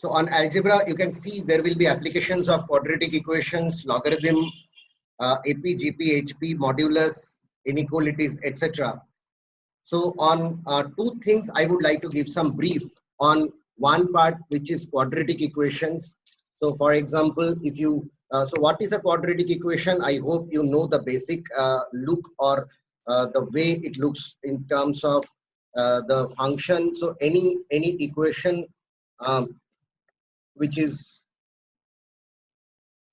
So on algebra, you can see there will be applications of quadratic equations, logarithm, AP, GP, HP, modulus, inequalities, etc. So on two things, I would like to give some brief on one part, which is quadratic equations. So for example, if you, so what is a quadratic equation? I hope you know the basic look or the way it looks in terms of the function. So any equation which is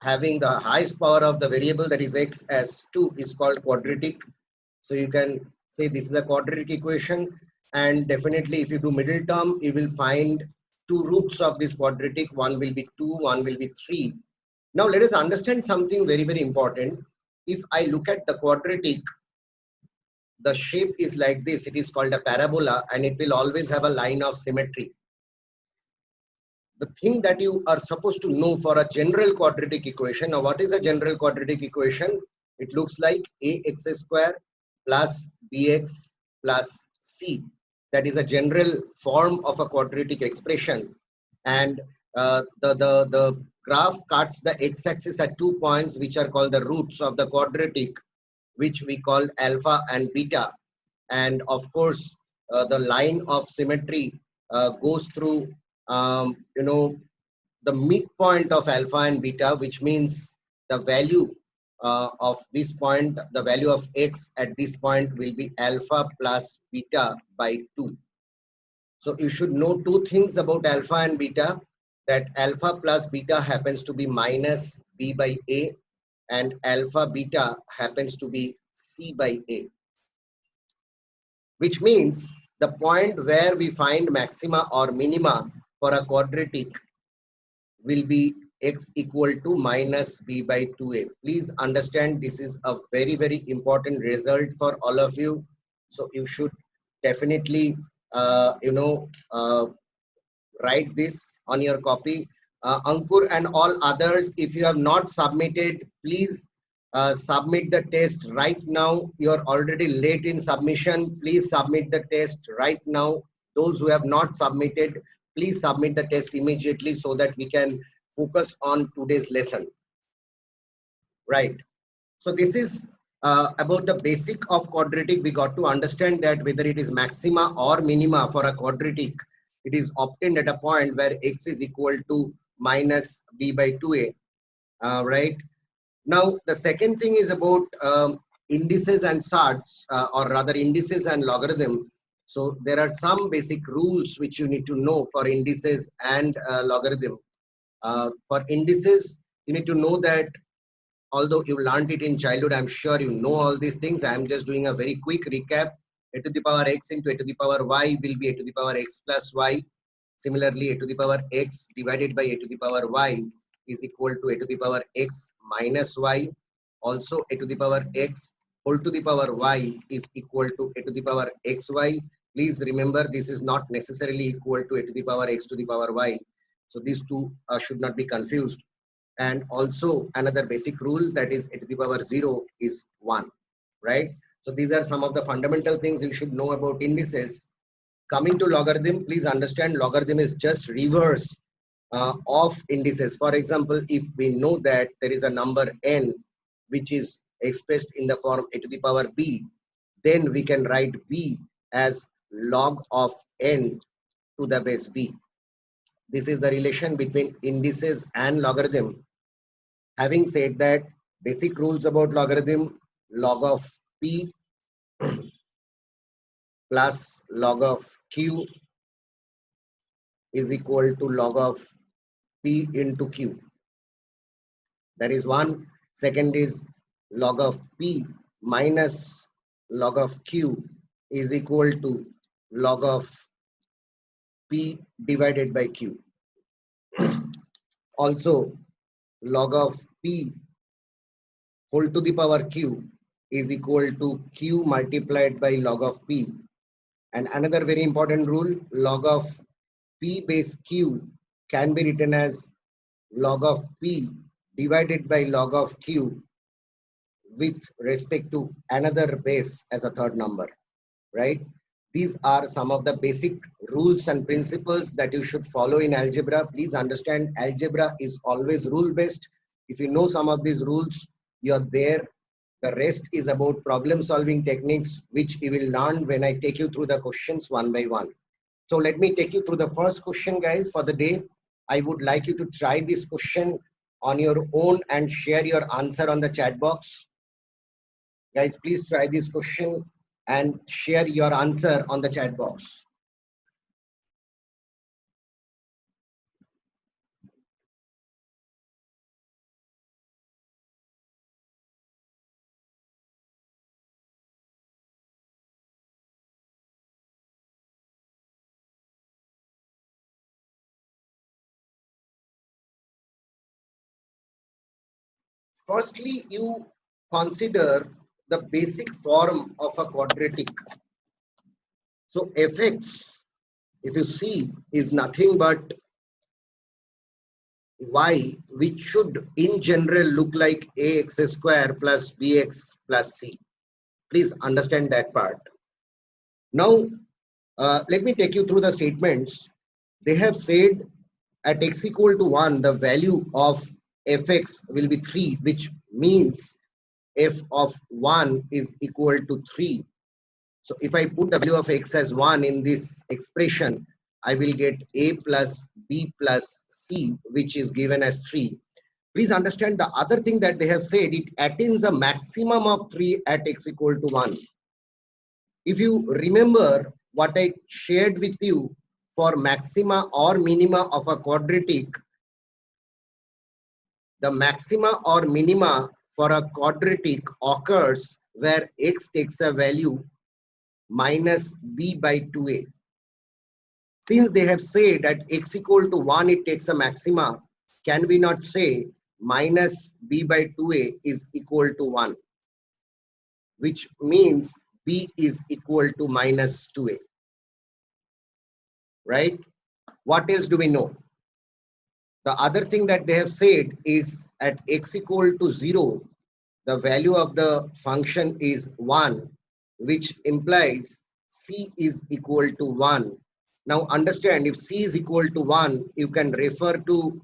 having the highest power of the variable, that is x, as 2 is called quadratic. So you can say this is a quadratic equation, and definitely if you do middle term, you will find two roots of this quadratic. One will be 2, one will be 3. Now let us understand something very important. If I look at the quadratic, the shape is like this. It is called a parabola, and it will always have a line of symmetry. The thing that you are supposed to know for a general quadratic equation. Now, what is a general quadratic equation? It looks like ax square plus bx plus c. That is a general form of a quadratic expression. And the graph cuts the x-axis at 2 points, which are called the roots of the quadratic, which we call alpha and beta. And of course, the line of symmetry goes through the midpoint of alpha and beta, which means the value of this point, the value of x at this point will be alpha plus beta by 2. So you should know two things about alpha and beta, that alpha plus beta happens to be minus b by a, and alpha beta happens to be c by a, which means the point where we find maxima or minima for a quadratic will be x equal to minus b by 2a. Please understand, this is a very important result for all of you. So you should definitely write this on your copy. Ankur and all others, if you have not submitted, please submit the test right now. You are already late in submission. Please submit the test right now. Those who have not submitted, please submit the test immediately so that we can focus on today's lesson. Right. So this is about the basic of quadratic. We got to understand that whether it is maxima or minima for a quadratic, it is obtained at a point where x is equal to minus b by 2a. Right. Now, the second thing is about indices and surds, or rather indices and logarithm. So there are some basic rules which you need to know for indices and logarithm. For indices, you need to know that although you learned it in childhood, I'm sure you know all these things. I'm just doing a very quick recap. A to the power x into a to the power y will be a to the power x plus y. Similarly, a to the power x divided by a to the power y is equal to a to the power x minus y. Also, a to the power x whole to the power y is equal to a to the power xy. Please remember, this is not necessarily equal to a to the power x to the power y. So these two should not be confused. And also another basic rule, that is a to the power 0 is 1, right? So these are some of the fundamental things you should know about indices. Coming to logarithm, please understand logarithm is just reverse of indices. For example, if we know that there is a number n which is expressed in the form a to the power b, then we can write b as log of n to the base b. This is the relation between indices and logarithm. Having said that, basic rules about logarithm: log of p plus log of q is equal to log of p into q. That is one. Second is log of p minus log of q is equal to log of p divided by q. Also, log of p whole to the power q is equal to q multiplied by log of p. And another very important rule, log of p base q can be written as log of p divided by log of q with respect to another base as a third number, right? These are some of the basic rules and principles that you should follow in algebra. Please understand, algebra is always rule based. If you know some of these rules, you're there. The rest is about problem solving techniques, which you will learn when I take you through the questions one by one. So let me take you through the first question, guys, for the day. I would like you to try this question on your own and share your answer on the chat box. Guys, please try this question and share your answer on the chat box. Firstly, you consider the basic form of a quadratic. So fx, if you see, is nothing but y, which should in general look like ax square plus bx plus c. Please understand that part. Now, let me take you through the statements. They have said at x equal to 1, the value of fx will be 3, which means f of 1 is equal to 3. So if I put the value of x as 1 in this expression, I will get a plus b plus c, which is given as 3. Please understand the other thing that they have said, it attains a maximum of 3 at x equal to 1. If you remember what I shared with you for maxima or minima of a quadratic, the maxima or minima for a quadratic occurs where x takes a value minus b by 2a. Since they have said at x equal to 1 it takes a maxima, can we not say minus b by 2a is equal to 1, which means b is equal to minus 2a, right? What else do we know? The other thing that they have said is at x equal to 0, the value of the function is 1, which implies c is equal to 1. Now understand, if c is equal to 1, you can refer to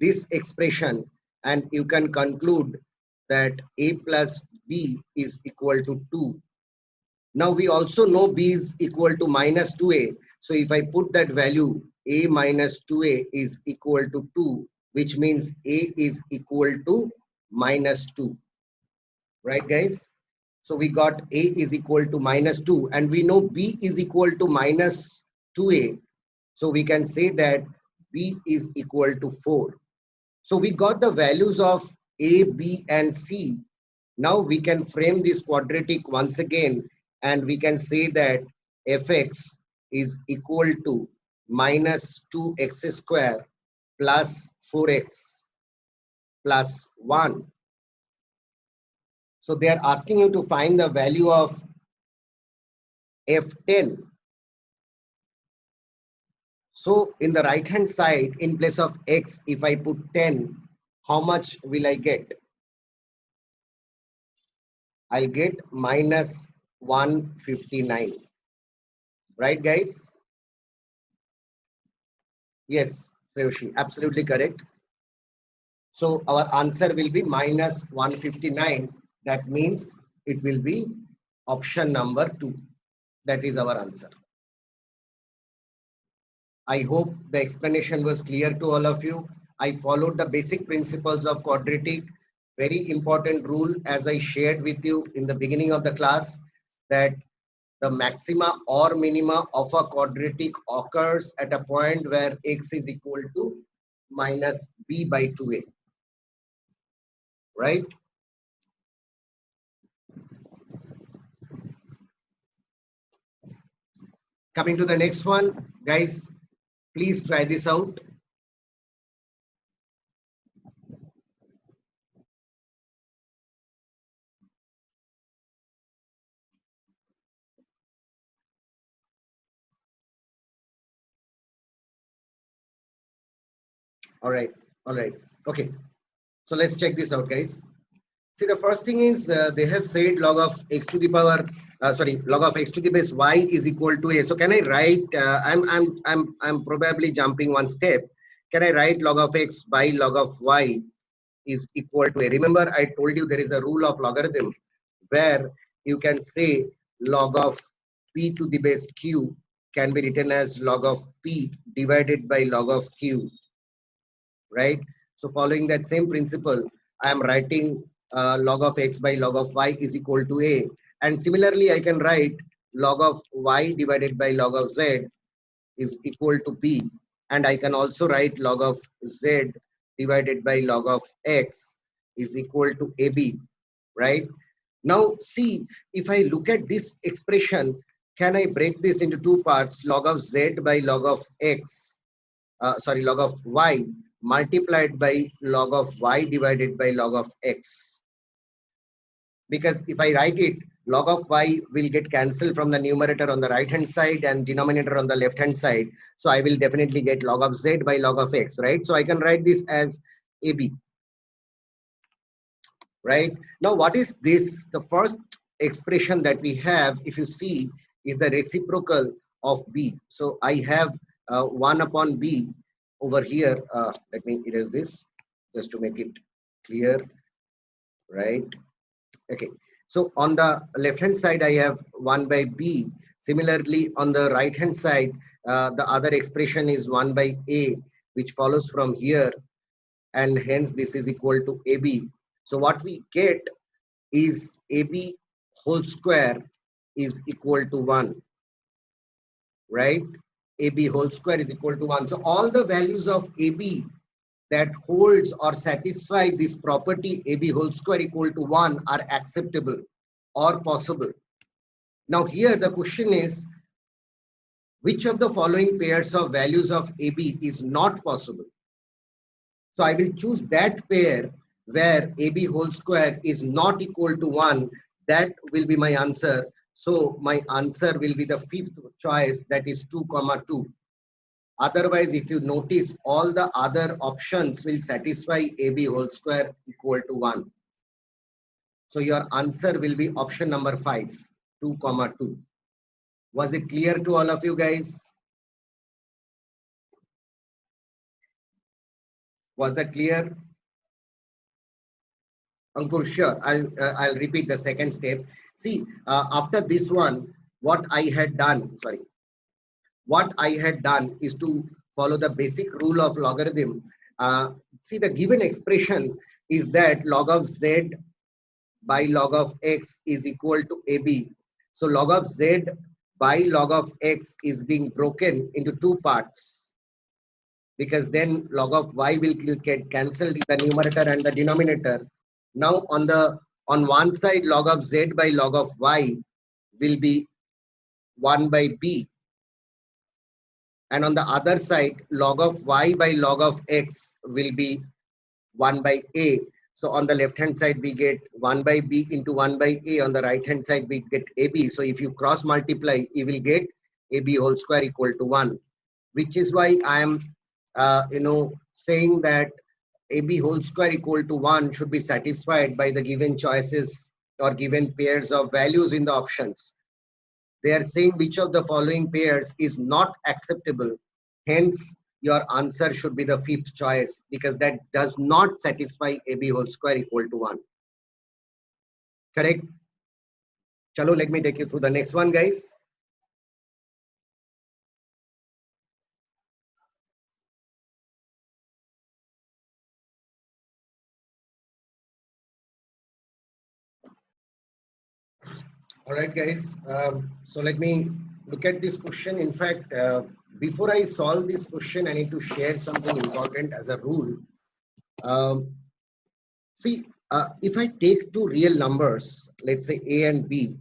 this expression and you can conclude that a plus b is equal to 2. Now we also know b is equal to minus 2a. So if I put that value, a minus 2a is equal to 2, which means a is equal to minus 2. Right, guys? So we got a is equal to minus 2 and we know b is equal to minus 2a. So we can say that b is equal to 4. So we got the values of a, b and c. Now we can frame this quadratic once again and we can say that fx is equal to minus 2x square plus 4x plus 1. So they are asking you to find the value of f10. So in the right hand side, in place of x, if I put 10, how much will I get? I'll get minus 159. Right, guys? Yes, Freyoshi, absolutely correct. So our answer will be minus 159. That means it will be option number 2. That is our answer. I hope the explanation was clear to all of you. I followed the basic principles of quadratic. Very important rule, as I shared with you in the beginning of the class, that the maxima or minima of a quadratic occurs at a point where x is equal to minus b by 2a. Right? Coming to the next one, guys, please try this out. All right. Okay. So let's check this out, guys. See, the first thing is they have said log of x to the power sorry, log of x to the base y is equal to a. So can I write, I'm probably jumping one step. Can I write log of x by log of y is equal to a? Remember, I told you there is a rule of logarithm where you can say log of p to the base q can be written as log of p divided by log of q, right? So following that same principle, I am writing log of x by log of y is equal to a. And similarly, I can write log of y divided by log of z is equal to b. And I can also write log of z divided by log of x is equal to ab, right? Now see, if I look at this expression, can I break this into two parts? Log of z by log of x, sorry, log of y multiplied by log of y divided by log of x. Because if I write it, log of y will get cancelled from the numerator on the right hand side and denominator on the left hand side. So I will definitely get log of z by log of x, right? So I can write this as AB, right? Now what is this? The first expression that we have, if you see, is the reciprocal of b. So I have 1 upon b over here. Let me erase this just to make it clear, right? Okay, so on the left hand side I have 1 by b. Similarly, on the right hand side, the other expression is 1 by a, which follows from here, and hence this is equal to ab. So what we get is ab whole square is equal to 1, right? AB whole square is equal to 1. So all the values of AB that holds or satisfy this property AB whole square equal to 1 are acceptable or possible. Now here the question is, which of the following pairs of values of AB is not possible? So I will choose that pair where AB whole square is not equal to 1. That will be my answer. So my answer will be the fifth choice, that is 2, 2. Otherwise, if you notice, all the other options will satisfy AB whole square equal to 1. So your answer will be option number 5, 2, 2. Was it clear to all of you guys? Was that clear? Ankur, sure. I'll repeat the second step. See, after this one, what I had done is to follow the basic rule of logarithm. See, the given expression is that log of z by log of x is equal to ab. So log of z by log of x is being broken into two parts, because then log of y will get cancelled in the numerator and the denominator. Now on one side, log of z by log of y will be 1 by b, and on the other side, log of y by log of x will be 1 by a. So on the left hand side we get 1 by b into 1 by a. On the right hand side we get ab. So if you cross multiply, you will get ab whole square equal to 1, which is why I am saying that AB whole square equal to 1 should be satisfied by the given choices or given pairs of values in the options. They are saying which of the following pairs is not acceptable. Hence, your answer should be the fifth choice, because that does not satisfy AB whole square equal to 1. Correct? Chalo, let me take you through the next one, guys. All right, guys. So let me look at this question. In fact, before I solve this question, I need to share something important as a rule. See, if I take two real numbers, let's say A and B,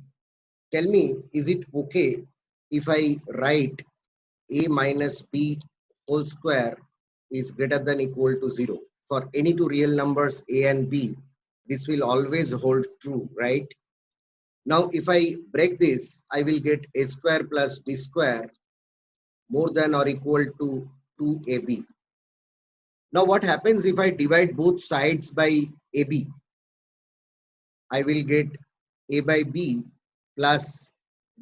tell me, is it okay if I write A minus B whole square is greater than equal to 0? For any two real numbers A and B, this will always hold true, right? Now, if I break this, I will get a square plus b square more than or equal to 2ab. Now, what happens if I divide both sides by ab? I will get a by b plus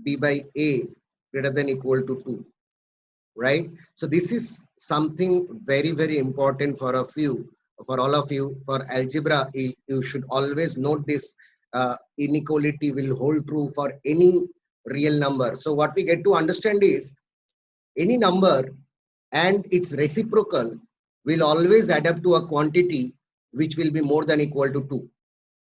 b by a greater than equal to 2, right? So this is something very, very important for all of you. For algebra, you should always note this. Inequality will hold true for any real number. So what we get to understand is any number and its reciprocal will always add up to a quantity which will be more than equal to 2,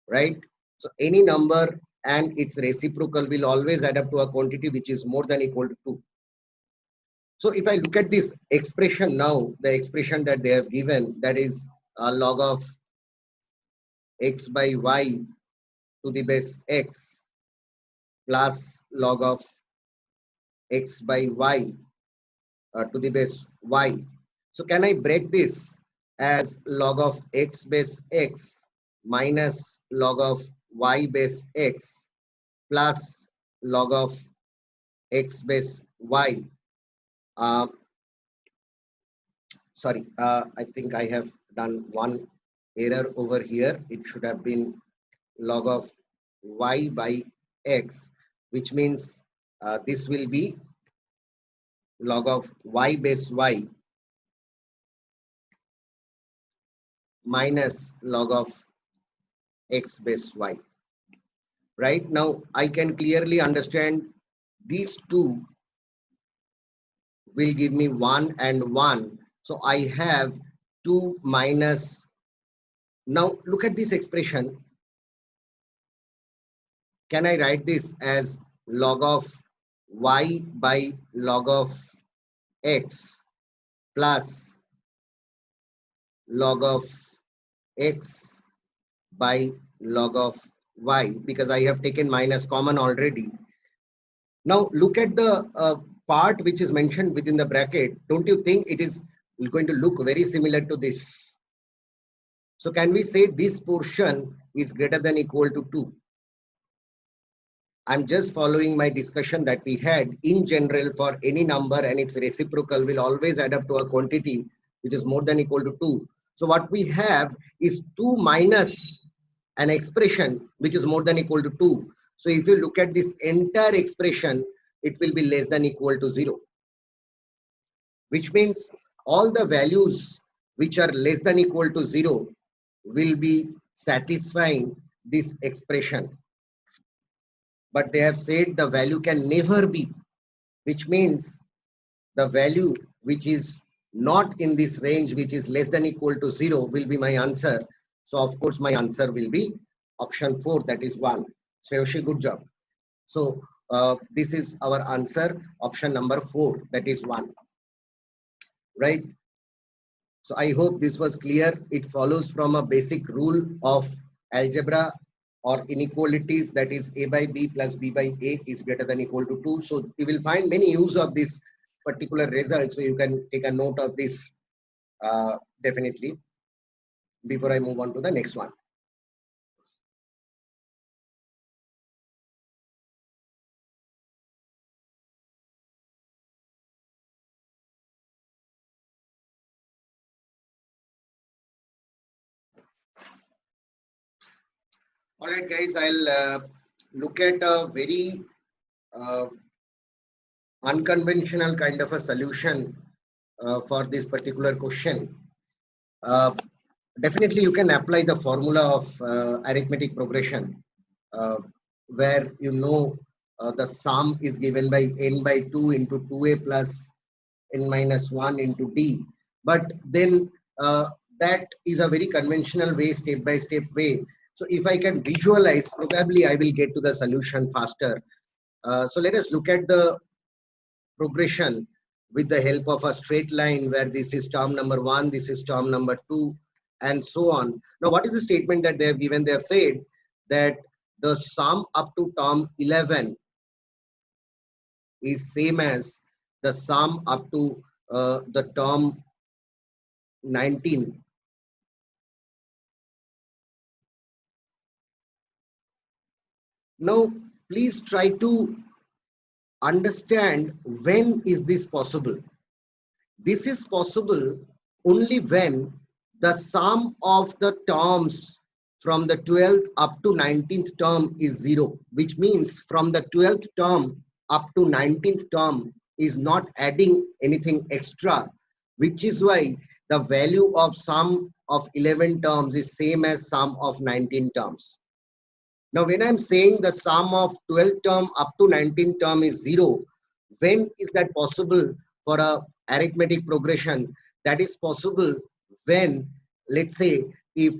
right? So any number and its reciprocal will always add up to a quantity which is more than equal to 2. So if I look at this expression now, the expression that they have given, that is log of x by y to the base x plus log of x by y to the base y. So can I break this as log of x base x minus log of y base x plus log of x base y? I think I have done one error over here. It should have been log of y by x, which means this will be log of y base y minus log of x base y. Right now, I can clearly understand these two will give me 1 and 1. So I have 2 minus. Now look at this expression. Can I write this as log of y by log of x plus log of x by log of y, because I have taken minus common already. Now look at the part which is mentioned within the bracket. Don't you think it is going to look very similar to this? So can we say this portion is greater than equal to 2? I'm just following my discussion that we had. In general, for any number and its reciprocal will always add up to a quantity which is more than equal to 2. So what we have is 2 minus an expression which is more than equal to 2. So if you look at this entire expression, it will be less than equal to 0. Which means all the values which are less than equal to 0 will be satisfying this expression. But they have said the value can never be, which means the value which is not in this range, which is less than equal to 0, will be my answer. So of course my answer will be option 4, that is 1. Shreyoshi, good job. So this is our answer, option number 4, that is 1. Right? So I hope this was clear. It follows from a basic rule of algebra or inequalities, that is a by b plus b by a is greater than equal to 2. So you will find many use of this particular result. So you can take a note of this definitely before I move on to the next one. All right, guys, I'll look at a very unconventional kind of a solution for this particular question. Definitely, you can apply the formula of arithmetic progression, where you know the sum is given by n by 2 into 2a plus n minus 1 into d. But then that is a very conventional way, step by step way. So if I can visualize, probably I will get to the solution faster. So let us look at the progression with the help of a straight line, where this is term number 1, this is term number 2, and so on. Now, what is the statement that they have given? They have said that the sum up to term 11 is same as the sum up to the term 19. Now, please try to understand, when is this possible? This is possible only when the sum of the terms from the 12th up to 19th term is 0, which means from the 12th term up to 19th term is not adding anything extra, which is why the value of sum of 11 terms is same as sum of 19 terms. Now, when I'm saying the sum of 12th term up to 19th term is 0, when is that possible for a arithmetic progression? That is possible when, let's say, if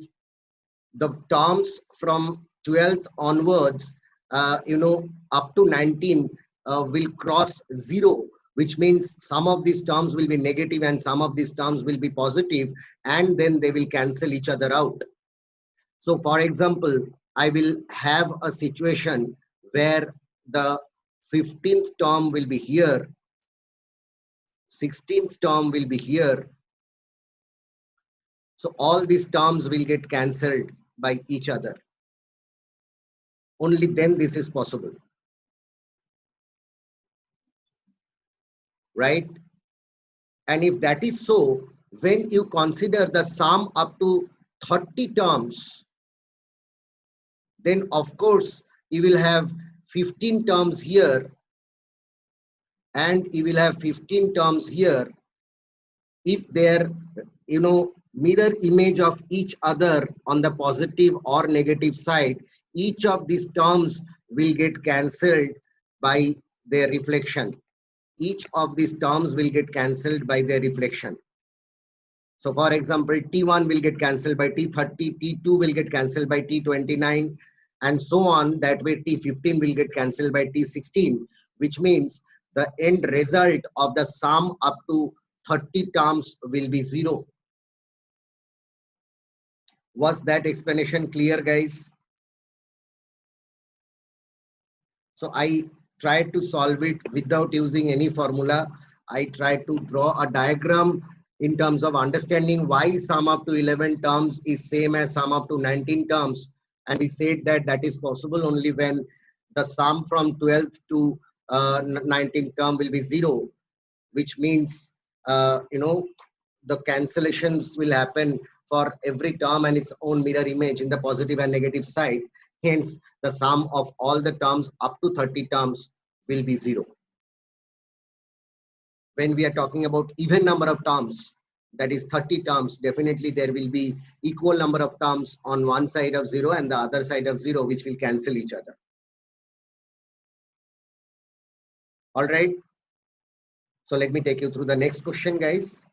the terms from 12th onwards, up to 19 will cross 0, which means some of these terms will be negative and some of these terms will be positive, and then they will cancel each other out. So for example, I will have a situation where the 15th term will be here, 16th term will be here. So all these terms will get cancelled by each other. Only then this is possible, right? And if that is so, when you consider the sum up to 30 terms, then of course you will have 15 terms here and you will have 15 terms here. If they're mirror image of each other on the positive or negative side, each of these terms will get cancelled by their reflection. Each of these terms will get cancelled by their reflection. So for example, T1 will get cancelled by T30, T2 will get cancelled by T29, and so on. That way T15 will get cancelled by T16, which means the end result of the sum up to 30 terms will be 0. Was that explanation clear, guys? So I tried to solve it without using any formula. I tried to draw a diagram in terms of understanding why sum up to 11 terms is same as sum up to 19 terms. And we said that that is possible only when the sum from 12th to 19th term will be 0, which means, the cancellations will happen for every term and its own mirror image in the positive and negative side. Hence, the sum of all the terms up to 30 terms will be 0. When we are talking about even number of terms, that is 30 terms, definitely there will be equal number of terms on one side of 0 and the other side of 0, which will cancel each other. All right. So let me take you through the next question, guys.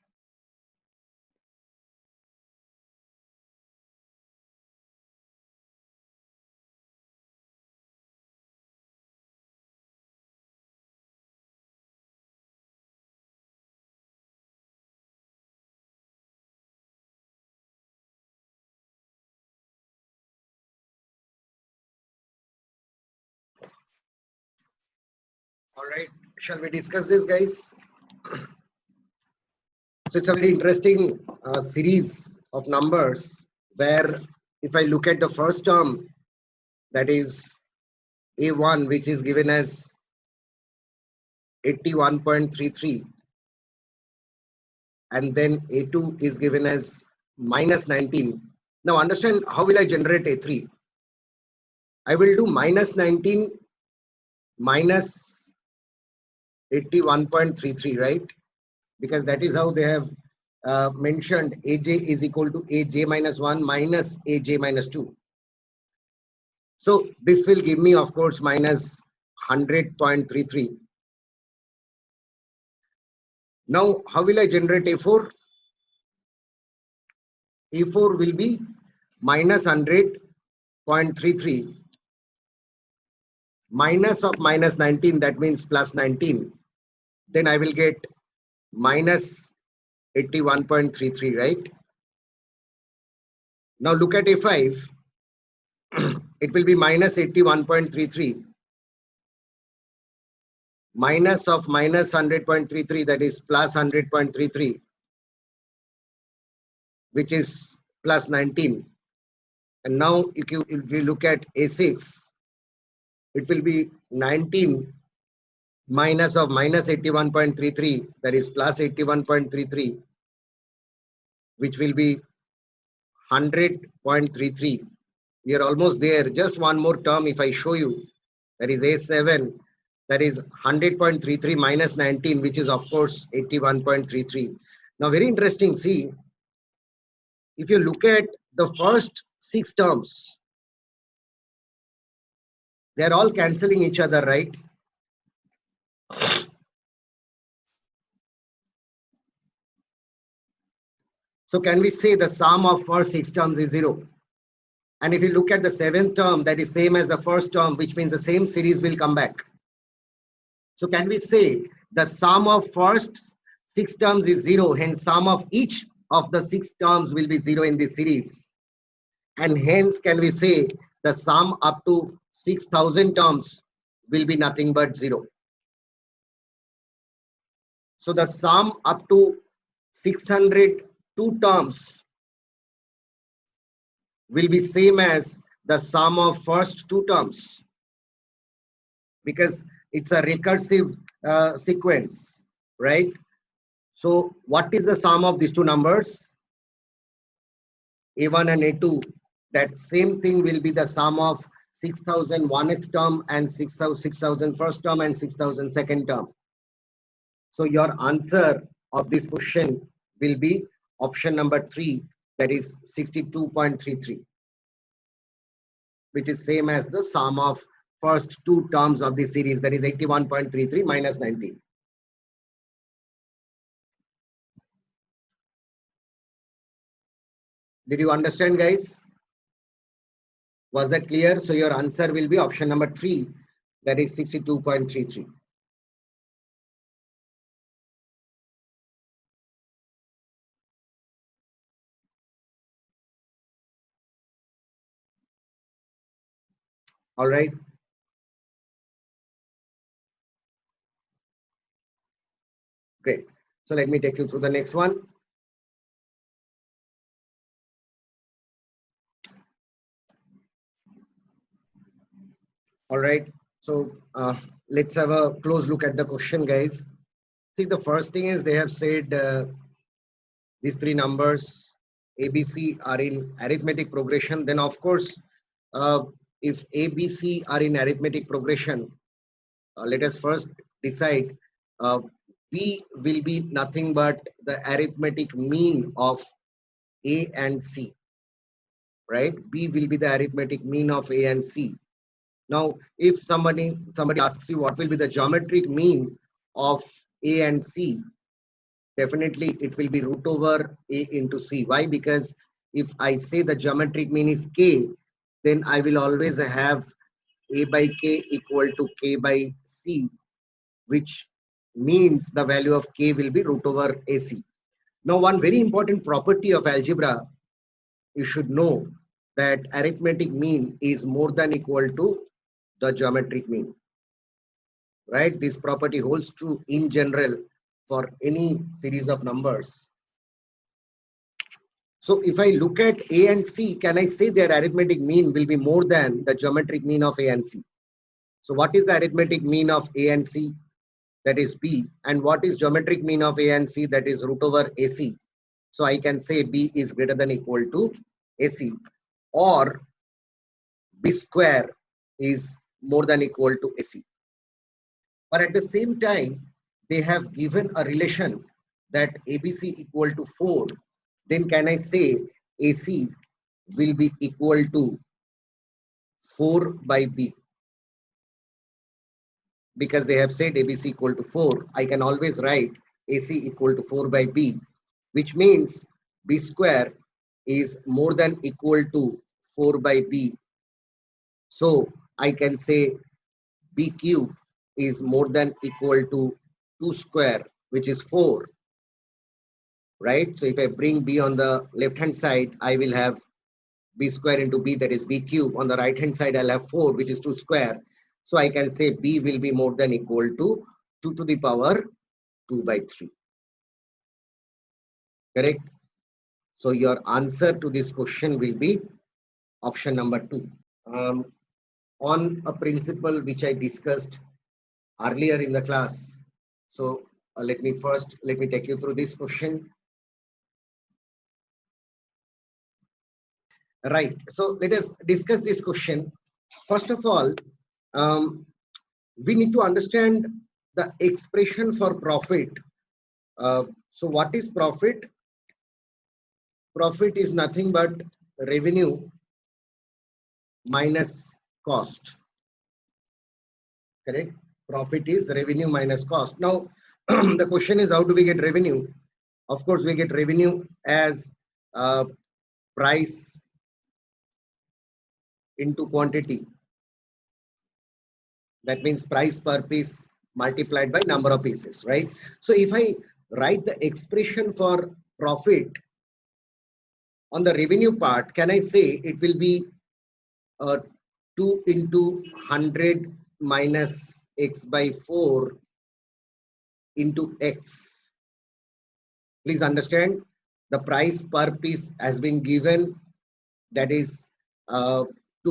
All right, shall we discuss this, guys? So it's a very interesting series of numbers where if I look at the first term, that is A1, which is given as 81.33, and then A2 is given as minus 19. Now understand, how will I generate A3? I will do minus 19 minus 81.33, right? Because that is how they have mentioned AJ is equal to AJ minus 1 minus AJ minus 2. So this will give me, of course, minus 100.33. Now, how will I generate A4? A4 will be minus 100.33 minus of minus 19, that means plus 19. Then I will get minus 81.33, right? Now look at A5. It will be minus 81.33 minus of minus 100.33, that is plus 100.33, which is plus 19. And now if you look at A6, it will be 19 minus of minus 81.33, that is plus 81.33, which will be 100.33. We are almost there. Just one more term if I show you, that is A7, that is 100.33 minus 19, which is of course 81.33. Now very interesting, see, if you look at the first 6 terms, they are all cancelling each other, right? So can we say the sum of first 6 terms is 0? And if you look at the 7th term, that is same as the first term, which means the same series will come back. So can we say the sum of first 6 terms is 0, hence sum of each of the 6 terms will be 0 in this series. And hence can we say the sum up to 6,000 terms will be nothing but 0. So the sum up to 602 terms will be same as the sum of first 2 terms, because it's a recursive sequence, right? So what is the sum of these two numbers, A1 and A2? That same thing will be the sum of 6,001th term and 6,000 first term and 6,000 second term. So your answer of this question will be option number 3, that is 62.33, which is same as the sum of first 2 terms of the series, that is 81.33 minus 19. Did you understand, guys? Was that clear? So your answer will be option number 3, that is 62.33. All right. Great. So let me take you through the next one. All right. So let's have a close look at the question, guys. See, the first thing is they have said these 3 numbers ABC are in arithmetic progression. Then of course, if ABC are in arithmetic progression, let us first decide B will be nothing but the arithmetic mean of A and C, right? B will be the arithmetic mean of A and C. Now, if somebody asks you what will be the geometric mean of A and C, definitely it will be root over A into C. Why? Because if I say the geometric mean is K, then I will always have A by K equal to K by C, which means the value of K will be root over AC. Now, one very important property of algebra, you should know that arithmetic mean is more than equal to the geometric mean, right? This property holds true in general for any series of numbers. So if I look at A and C, can I say their arithmetic mean will be more than the geometric mean of A and C? So what is the arithmetic mean of A and C? That is B. And what is geometric mean of A and C? That is root over AC. So I can say B is greater than equal to AC, or B square is more than equal to AC. But at the same time, they have given a relation that ABC equal to 4. Then can I say AC will be equal to 4 by B? Because they have said ABC equal to 4, I can always write AC equal to 4 by B, which means B square is more than equal to 4 by B. So I can say B cube is more than equal to 2 square, which is 4, right? So if I bring B on the left hand side, I will have B square into B, that is B cube. On the right hand side, I'll have 4, which is 2 square. So I can say B will be more than equal to 2 to the power 2 by 3. Correct? So your answer to this question will be option number 2. On a principle which I discussed earlier in the class. So let me take you through this question. Right. So let us discuss this question. First of all, we need to understand the expression for profit. So what is profit? Profit is nothing but revenue minus cost. Correct? Profit is revenue minus cost. Now, the question is, how do we get revenue? Of course, we get revenue as price into quantity. That means price per piece multiplied by number of pieces, right? So if I write the expression for profit on the revenue part, can I say it will be 2 into 100 minus x by 4 into x. Please understand, the price per piece has been given, that is 2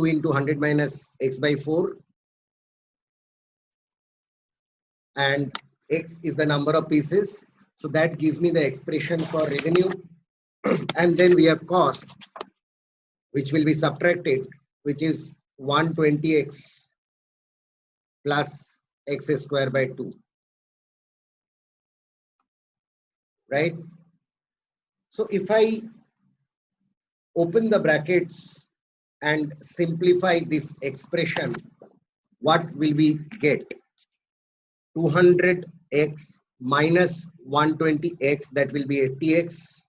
into 100 minus x by 4, and x is the number of pieces. So that gives me the expression for revenue. And then we have cost, which will be subtracted, which is 120x plus x square by 2. Right? So if I open the brackets and simplify this expression, what will we get? 200x minus 120x, that will be 80x.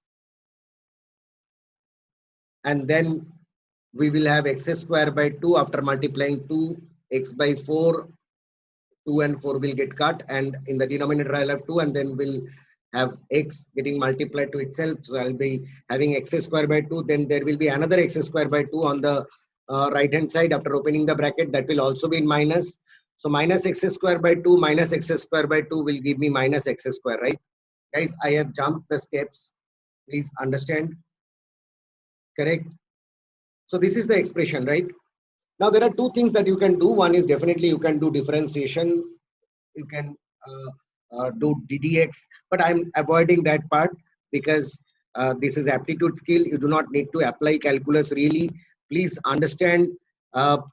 And then we will have x square by 2 after multiplying 2, x by 4, 2 and 4 will get cut, and in the denominator I'll have 2, and then we'll have x getting multiplied to itself. So I'll be having x square by 2, then there will be another x square by 2 on the right hand side after opening the bracket, that will also be in minus. So minus x square by 2 minus x square by 2 will give me minus x square, right? Guys, I have jumped the steps. Please understand. Correct? So this is the expression, right? Now there are two things that you can do. One is definitely you can do differentiation. You can do ddx, but I'm avoiding that part because this is aptitude skill. You do not need to apply calculus really. Please understand,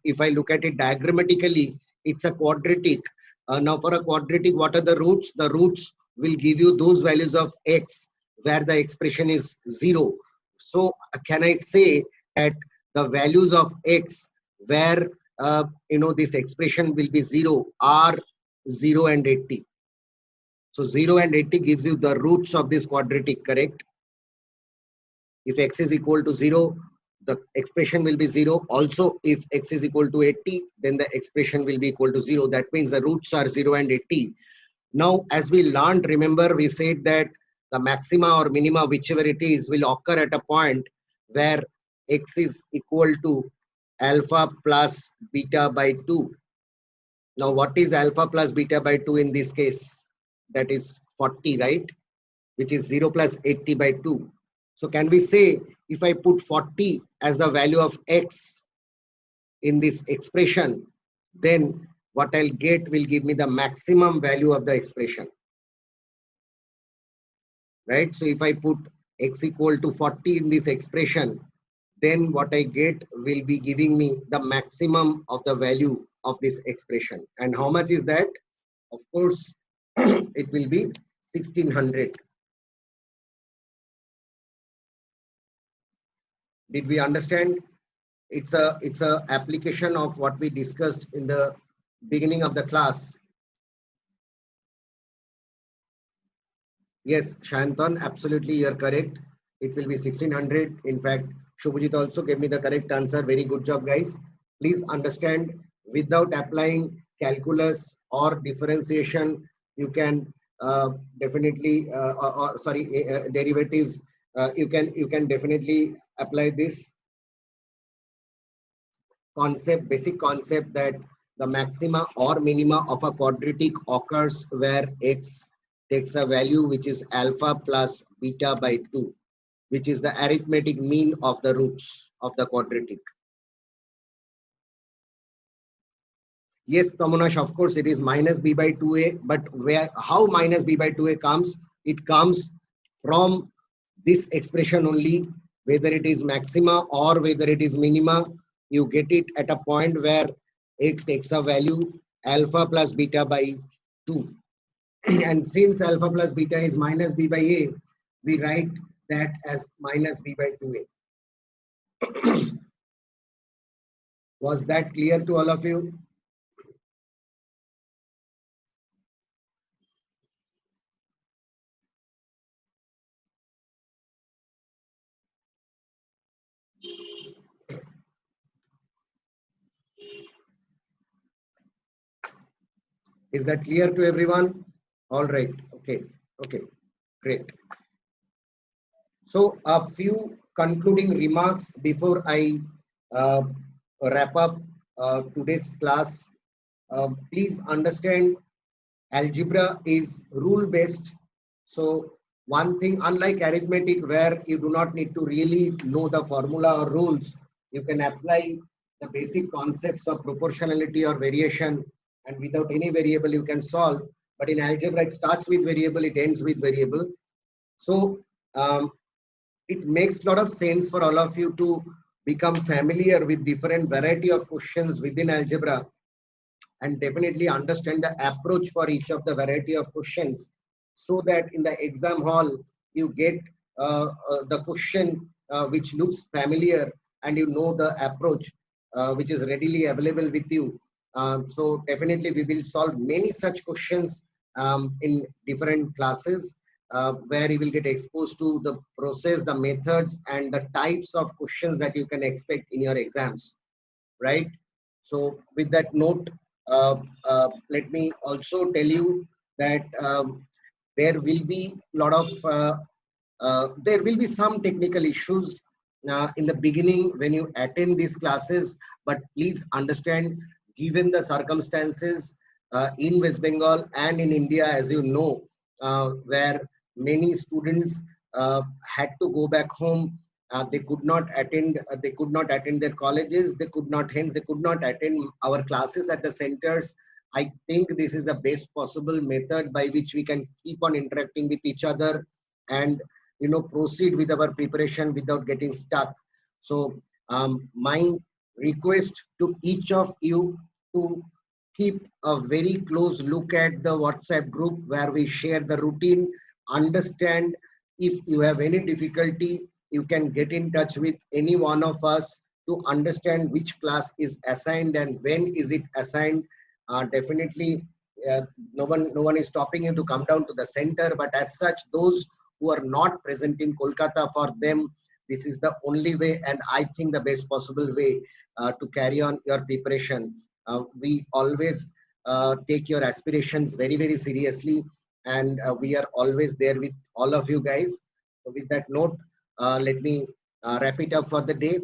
if I look at it diagrammatically, it's a quadratic. Now for a quadratic, what are the roots? The roots will give you those values of x where the expression is 0. So can I say that the values of x where this expression will be 0 are 0 and 80. So 0 and 80 gives you the roots of this quadratic, correct? If x is equal to 0, the expression will be 0. Also, if x is equal to 80, then the expression will be equal to 0. That means the roots are 0 and 80. Now, as we learned, remember we said that the maxima or minima, whichever it is, will occur at a point where x is equal to alpha plus beta by 2. Now, what is alpha plus beta by 2 in this case? That is 40, right? Which is 0 plus 80 by 2. So can we say if I put 40 as the value of x in this expression, then what I'll get will give me the maximum value of the expression. Right? So if I put x equal to 40 in this expression, then what I get will be giving me the maximum of the value of this expression. And how much is that? Of course, it will be 1600. Did we understand? It's a application of what we discussed in the beginning of the class. Yes, Shantan, absolutely, you're correct. It will be 1600. In fact, Shubhajit also gave me the correct answer. Very good job, guys. Please understand, without applying calculus or differentiation, you can definitely, derivatives. You can definitely apply this concept, basic concept, that the maxima or minima of a quadratic occurs where x takes a value which is alpha plus beta by 2, which is the arithmetic mean of the roots of the quadratic. Yes, Tamunash, of course it is minus b by 2a, but how minus b by 2a comes? It comes from this expression only, whether it is maxima or whether it is minima. You get it at a point where x takes a value alpha plus beta by 2. And since alpha plus beta is minus b by a, we write that as minus b by 2a. Was that clear to all of you? Is that clear to everyone? All right. Okay. Okay. Great. So a few concluding remarks before I uh, wrap up today's class. Please understand, algebra is rule based. So one thing, unlike arithmetic where you do not need to really know the formula or rules, you can apply the basic concepts of proportionality or variation, and without any variable you can solve. But in algebra it starts with variable, it ends with variable. So it makes a lot of sense for all of you to become familiar with different variety of questions within algebra, and definitely understand the approach for each of the variety of questions, so that in the exam hall you get the question which looks familiar, and you know the approach which is readily available with you. So definitely we will solve many such questions in different classes, where you will get exposed to the process, the methods, and the types of questions that you can expect in your exams, right? So with that note, let me also tell you that there will be a lot of there will be some technical issues in the beginning when you attend these classes, but please understand, given the circumstances in West Bengal and in India, as you know, where many students had to go back home, they could not attend. They could not attend their colleges. They could not, hence, they could not attend our classes at the centers. I think this is the best possible method by which we can keep on interacting with each other, and proceed with our preparation without getting stuck. So my request to each of you to keep a very close look at the WhatsApp group where we share the routine. Understand, if you have any difficulty, you can get in touch with any one of us to understand which class is assigned and when is it assigned. Definitely, no one is stopping you to come down to the center, but as such, those who are not present in Kolkata, for them, this is the only way, and I think the best possible way to carry on your preparation. We always take your aspirations very, very seriously, and we are always there with all of you guys. So with that note, let me wrap it up for the day.